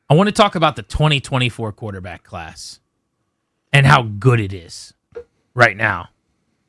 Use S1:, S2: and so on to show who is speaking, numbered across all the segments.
S1: I want to talk about the 2024 quarterback class and how good it is right now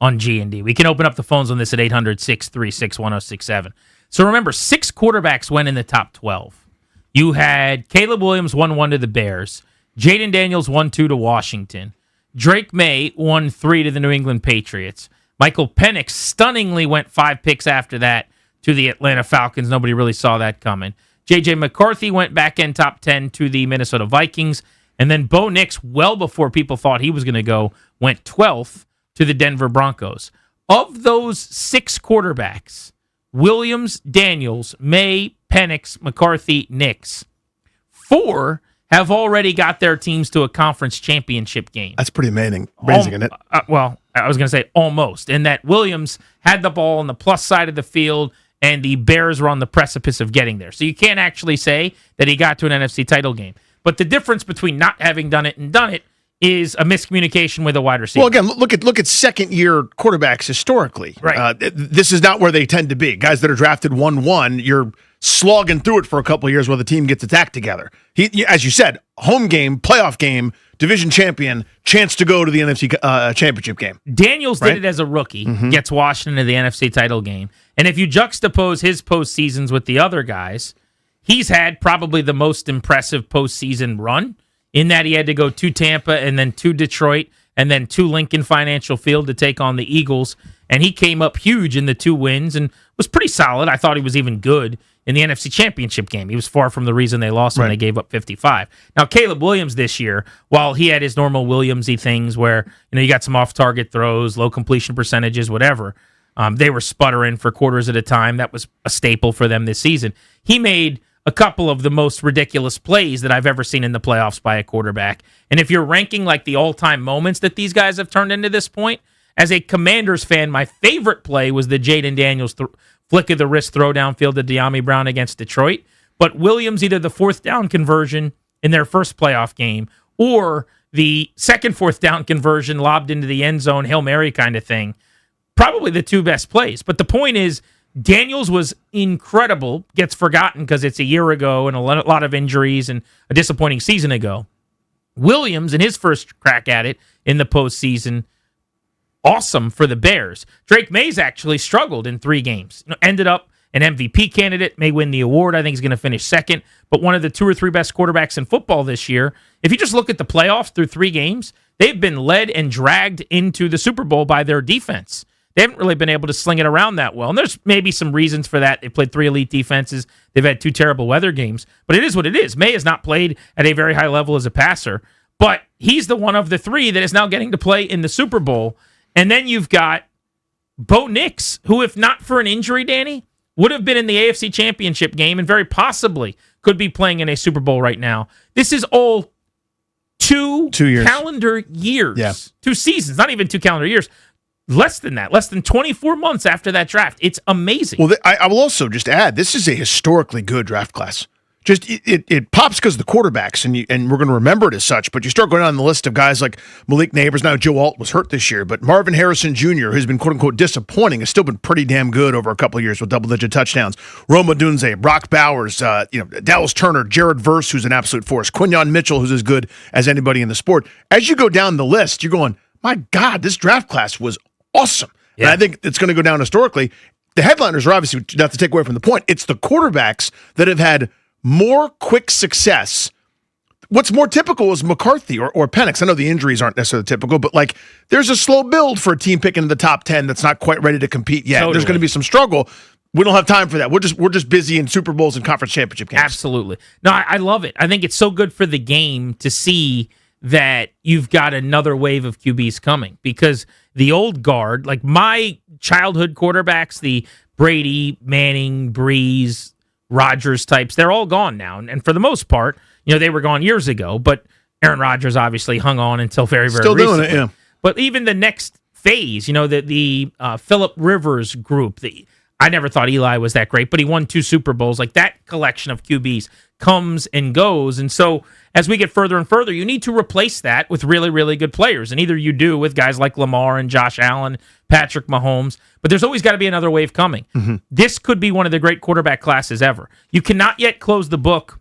S1: on G&D. We can open up the phones on this at 800-636-1067. So remember, 6 quarterbacks went in the top 12. You had Caleb Williams 1-1 to the Bears, Jayden Daniels 1-2 to Washington, Drake Maye 1-3 to the New England Patriots. Michael Penix stunningly went 5 picks after that to the Atlanta Falcons. Nobody really saw that coming. J.J. McCarthy went back in top 10 to the Minnesota Vikings. And then Bo Nix, well before people thought he was going to go, went 12th to the Denver Broncos. Of those 6 quarterbacks, Williams, Daniels, Maye, Penix, McCarthy, Nix, 4 have already got their teams to a conference championship game.
S2: That's pretty amazing, isn't it?
S1: Well, I was going to say almost. In that Williams had the ball on the plus side of the field, and the Bears were on the precipice of getting there. So you can't actually say that he got to an NFC title game. But the difference between not having done it and done it is a miscommunication with a wide receiver.
S2: Well, again, look at second-year quarterbacks historically.
S1: Right.
S2: This is not where they tend to be. Guys that are drafted 1-1, you're slogging through it for a couple of years while the team gets its act together. He, as you said, home game, playoff game, division champion, chance to go to the NFC championship game.
S1: Daniels did it as a rookie, gets Washington to the NFC title game. And if you juxtapose his postseasons with the other guys, he's had probably the most impressive postseason run in that he had to go to Tampa and then to Detroit and then to Lincoln Financial Field to take on the Eagles. And he came up huge in the 2 wins and was pretty solid. I thought he was even good in the NFC Championship game. He was far from the reason they lost when they gave up 55. Now, Caleb Williams this year, while he had his normal Williams-y things where, you got some off-target throws, low completion percentages, whatever, they were sputtering for quarters at a time. That was a staple for them this season. He made a couple of the most ridiculous plays that I've ever seen in the playoffs by a quarterback. And if you're ranking like the all-time moments that these guys have turned into this point, as a Commanders fan, my favorite play was the Jayden Daniels flick of the wrist throw downfield to De'Ami Brown against Detroit. But Williams, either the 4th down conversion in their first playoff game or the second 4th down conversion lobbed into the end zone, Hail Mary kind of thing, probably the 2 best plays. But the point is, Daniels was incredible, gets forgotten because it's a year ago and a lot of injuries and a disappointing season ago. Williams, in his first crack at it in the postseason, awesome for the Bears. Drake Maye's actually struggled in 3 games. Ended up an MVP candidate, may win the award. I think he's going to finish second, but one of the 2 or 3 best quarterbacks in football this year. If you just look at the playoffs through 3 games, they've been led and dragged into the Super Bowl by their defense. They haven't really been able to sling it around that well. And there's maybe some reasons for that. They played 3 elite defenses. They've had 2 terrible weather games. But it is what it is. Maye has not played at a very high level as a passer. But he's the one of the 3 that is now getting to play in the Super Bowl. And then you've got Bo Nix, who, if not for an injury, Danny, would have been in the AFC Championship game and very possibly could be playing in a Super Bowl right now. This is all 2
S2: years.
S1: Calendar years.
S2: Yeah.
S1: 2 seasons, not even 2 calendar years. Less than that, less than 24 months after that draft. It's amazing.
S2: Well, I will also just add, this is a historically good draft class. Just it pops because of the quarterbacks, and we're going to remember it as such. But you start going down the list of guys like Malik Neighbors. Now Joe Alt was hurt this year, but Marvin Harrison Jr., who's been quote unquote disappointing, has still been pretty damn good over a couple of years with double-digit touchdowns. Roma Dunze, Brock Bowers, Dallas Turner, Jared Verse, who's an absolute force, Quinyon Mitchell, who's as good as anybody in the sport. As you go down the list, you're going, my God, this draft class was awesome. Yeah. And I think it's going to go down historically. The headliners are obviously, not to take away from the point, it's the quarterbacks that have had more quick success. What's more typical is McCarthy or Penix. I know the injuries aren't necessarily typical, but there's a slow build for a team picking in the top 10 that's not quite ready to compete yet. Totally. There's going to be some struggle. We don't have time for that. We're just busy in Super Bowls and conference championship games.
S1: Absolutely. No, I love it. I think it's so good for the game to see that you've got another wave of QBs coming, because the old guard, like my childhood quarterbacks, the Brady, Manning, Breeze, Rodgers types, they're all gone now. And for the most part, they were gone years ago, but Aaron Rodgers obviously hung on until very, very recently. Still doing it, yeah. But even the next phase, the Phillip Rivers group, I never thought Eli was that great, but he won 2 Super Bowls. Like, that collection of QBs comes and goes. And so as we get further and further, you need to replace that with really, really good players. And either you do with guys like Lamar and Josh Allen, Patrick Mahomes, but there's always got to be another wave coming. Mm-hmm. This could be one of the great quarterback classes ever. You cannot yet close the book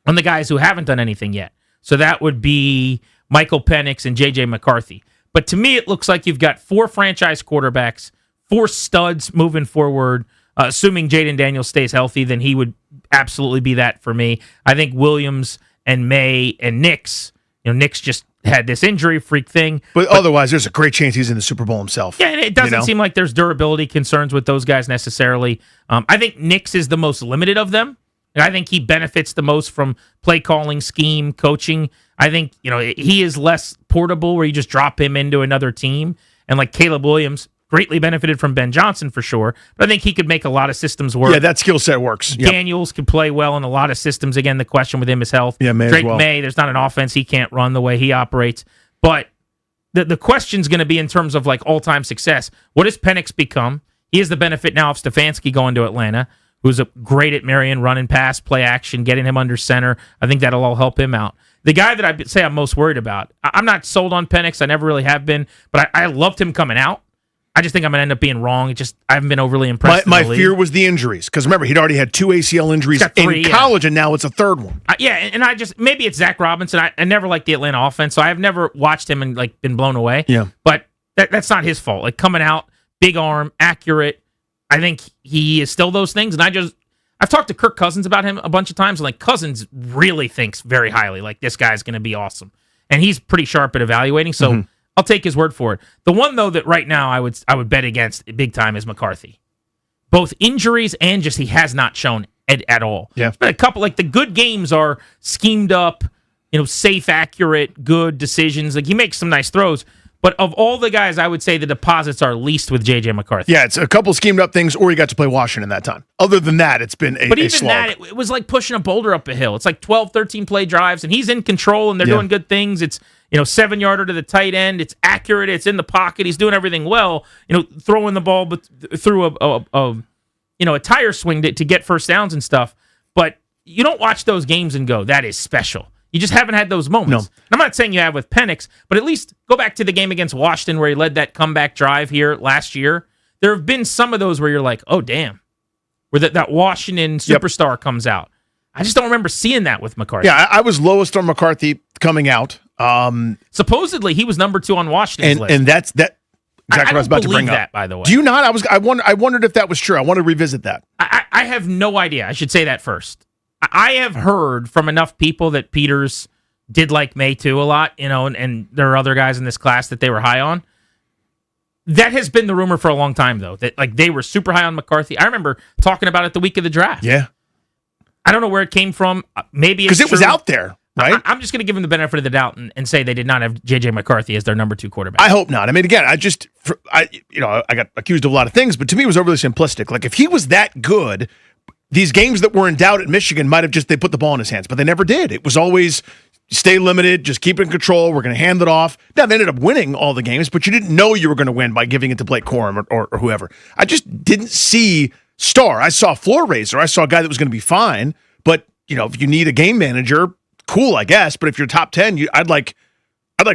S1: on the guys who haven't done anything yet. So that would be Michael Penix and J.J. McCarthy. But to me, it looks like you've got 4 franchise quarterbacks, 4 studs moving forward. Assuming Jayden Daniels stays healthy, then he would absolutely be that for me. I think Williams and Maye and Nix, Nix just had this injury freak thing.
S2: But otherwise, there's a great chance he's in the Super Bowl himself.
S1: Yeah, and it doesn't seem like there's durability concerns with those guys necessarily. I think Nix is the most limited of them. I think he benefits the most from play calling, scheme, coaching. I think, he is less portable where you just drop him into another team. And like Caleb Williams greatly benefited from Ben Johnson for sure, but I think he could make a lot of systems work.
S2: Yeah, that skill set works. Yep.
S1: Daniels could play well in a lot of systems. Again, the question with him is health.
S2: Yeah, Maye
S1: Drake
S2: as well.
S1: Maye, there's not an offense he can't run the way he operates. But the question's going to be in terms of like all-time success. What does Penix become? He has the benefit now of Stefanski going to Atlanta, who's great at Marion, running pass, play action, getting him under center. I think that'll all help him out. The guy that I'd say I'm most worried about, I'm not sold on Penix. I never really have been, but I loved him coming out. I just think I'm going to end up being wrong. I haven't been overly impressed.
S2: My fear was the injuries, because remember, he'd already had 2 ACL injuries in college, and now it's a third one.
S1: And maybe it's Zach Robinson. I never liked the Atlanta offense, so I've never watched him and like been blown away.
S2: Yeah,
S1: but that's not his fault. Like coming out, big arm, accurate. I think he is still those things, and I've talked to Kirk Cousins about him a bunch of times, and like Cousins really thinks very highly. Like this guy's going to be awesome, and he's pretty sharp at evaluating. So. I'll take his word for it. The one, though, that right now I would bet against big time is McCarthy. Both injuries and just he has not shown at all.
S2: Yeah.
S1: There's been a couple, like the good games are schemed up, safe, accurate, good decisions. Like he makes some nice throws. But of all the guys, I would say the deposits are least with J.J. McCarthy.
S2: Yeah, it's a couple schemed up things, or you got to play Washington that time. Other than that, it's been a
S1: But even
S2: slog.
S1: that, it was like pushing a boulder up a hill. It's like 12, 13 play drives, and he's in control, and they're doing good things. It's 7-yarder to the tight end. It's accurate. It's in the pocket. He's doing everything well. Throwing the ball through a tire swing to get first downs and stuff. But you don't watch those games and go, that is special. You just haven't had those moments.
S2: No.
S1: I'm not saying you have with Penix, but at least go back to the game against Washington where he led that comeback drive here last year. There have been some of those where you're like, oh, damn, where that Washington superstar comes out. I just don't remember seeing that with McCarthy.
S2: Yeah, I was lowest on McCarthy coming out.
S1: Supposedly, he was number 2 on Washington's list.
S2: And that's exactly what I was about to bring
S1: that,
S2: up.
S1: by the way.
S2: Do you not? I wondered if that was true. I want to revisit that.
S1: I have no idea. I should say that first. I have heard from enough people that Peters did like Maye too a lot, and there are other guys in this class that they were high on. That has been the rumor for a long time, though, that like they were super high on McCarthy. I remember talking about it the week of the draft.
S2: Yeah.
S1: I don't know where it came from. Maybe
S2: because it was out there, right?
S1: I'm just going to give them the benefit of the doubt and say they did not have J.J. McCarthy as their number 2 quarterback.
S2: I hope not. I mean, again, I got accused of a lot of things, but to me it was overly simplistic. Like if he was that good, these games that were in doubt at Michigan might have they put the ball in his hands, but they never did. It was always stay limited, just keep it in control. We're going to hand it off. Now, they ended up winning all the games, but you didn't know you were going to win by giving it to Blake Corum or whoever. I just didn't see star. I saw floor raiser. I saw a guy that was going to be fine, but if you need a game manager, cool, I guess. But if you're top 10, I'd like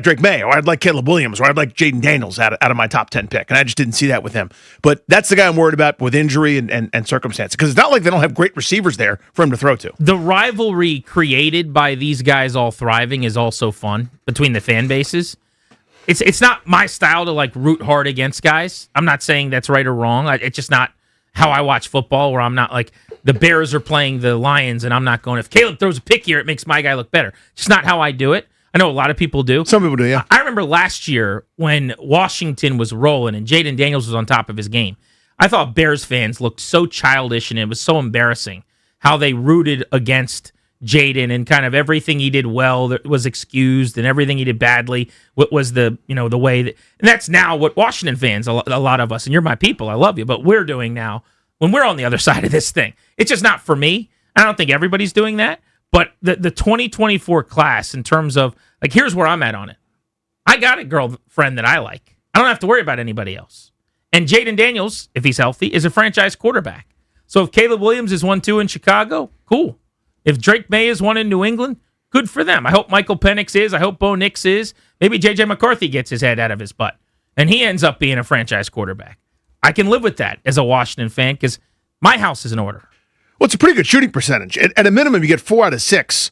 S2: Drake Maye, or I'd like Caleb Williams, or I'd like Jayden Daniels out of my top 10 pick. And I just didn't see that with him. But that's the guy I'm worried about with injury and circumstance. Because it's not like they don't have great receivers there for him to throw to.
S1: The rivalry created by these guys all thriving is also fun between the fan bases. It's not my style to like root hard against guys. I'm not saying that's right or wrong. It's just not how I watch football, where I'm not like the Bears are playing the Lions and I'm not going, if Caleb throws a pick here, it makes my guy look better. It's just not how I do it. I know a lot of people do.
S2: Some people do, yeah.
S1: I remember last year when Washington was rolling and Jayden Daniels was on top of his game. I thought Bears fans looked so childish, and it was so embarrassing how they rooted against Jayden, and kind of everything he did well that was excused, and everything he did badly was the way that. And that's now what Washington fans, a lot of us, and you're my people, I love you, but we're doing now when we're on the other side of this thing. It's just not for me. I don't think everybody's doing that. But the 2024 class, in terms of, like, here's where I'm at on it. I got a girlfriend that I like. I don't have to worry about anybody else. And Jayden Daniels, if he's healthy, is a franchise quarterback. So if Caleb Williams is 1-2 in Chicago, cool. If Drake Maye is 1 in New England, good for them. I hope Michael Penix is. I hope Bo Nix is. Maybe J.J. McCarthy gets his head out of his butt, and he ends up being a franchise quarterback. I can live with that as a Washington fan because my house is in order.
S2: Well, it's a pretty good shooting percentage. At a minimum, you get 4 out of 6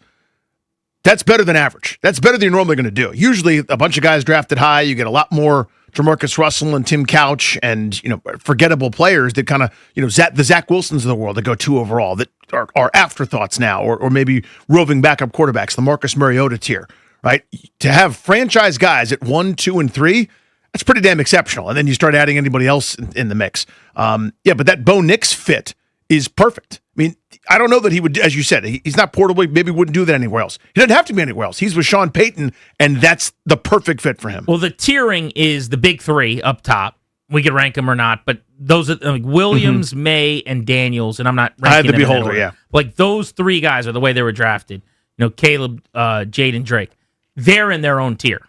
S2: That's better than average. That's better than you're normally going to do. Usually, a bunch of guys drafted high, you get a lot more Jamarcus Russell and Tim Couch and, forgettable players that kind of, the Zach Wilsons of the world that go 2 overall that are afterthoughts now, or maybe roving backup quarterbacks, the Marcus Mariota tier, right? To have franchise guys at 1, 2, and 3, that's pretty damn exceptional. And then you start adding anybody else in the mix. But that Bo Nix fit is perfect. I mean, I don't know that he would, as you said, he's not portable. He maybe wouldn't do that anywhere else. He doesn't have to be anywhere else. He's with Sean Payton, and that's the perfect fit for him.
S1: Well, the tiering is the big 3 up top. We could rank them or not, but those are Williams, Maye, and Daniels, and I'm not ranking
S2: I had the
S1: them in that
S2: beholder,
S1: order.
S2: yeah.
S1: Like those 3 guys are the way they were drafted. Caleb, Jayden, Drake. They're in their own tier.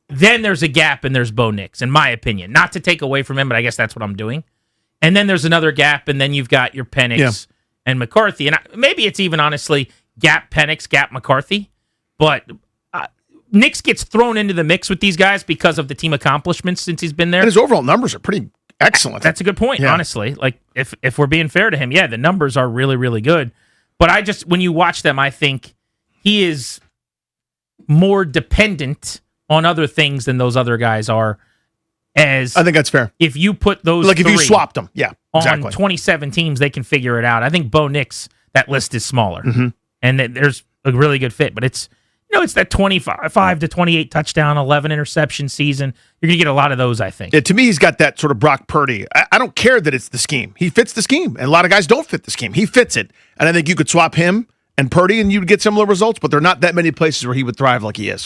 S1: Then there's a gap, and there's Bo Nix, in my opinion. Not to take away from him, but I guess that's what I'm doing. And then there's another gap, and then you've got your Penix and McCarthy. And maybe it's even, honestly, gap Penix, gap McCarthy. But Nix gets thrown into the mix with these guys because of the team accomplishments since he's been there.
S2: And his overall numbers are pretty excellent.
S1: That's a good point, honestly. Like, if we're being fair to him, the numbers are really, really good. But when you watch them, I think he is more dependent on other things than those other guys are. I
S2: think that's fair.
S1: If you put those
S2: if you swapped them, exactly.
S1: On 27 teams, they can figure it out. I think Bo Nix, that list is smaller, and there's a really good fit. But it's it's that 25 to 28 touchdown, 11 interception season. You're gonna get a lot of those, I think.
S2: Yeah, to me, he's got that sort of Brock Purdy. I don't care that it's the scheme. He fits the scheme, and a lot of guys don't fit the scheme. He fits it, and I think you could swap him and Purdy, and you'd get similar results. But there are not that many places where he would thrive like he is.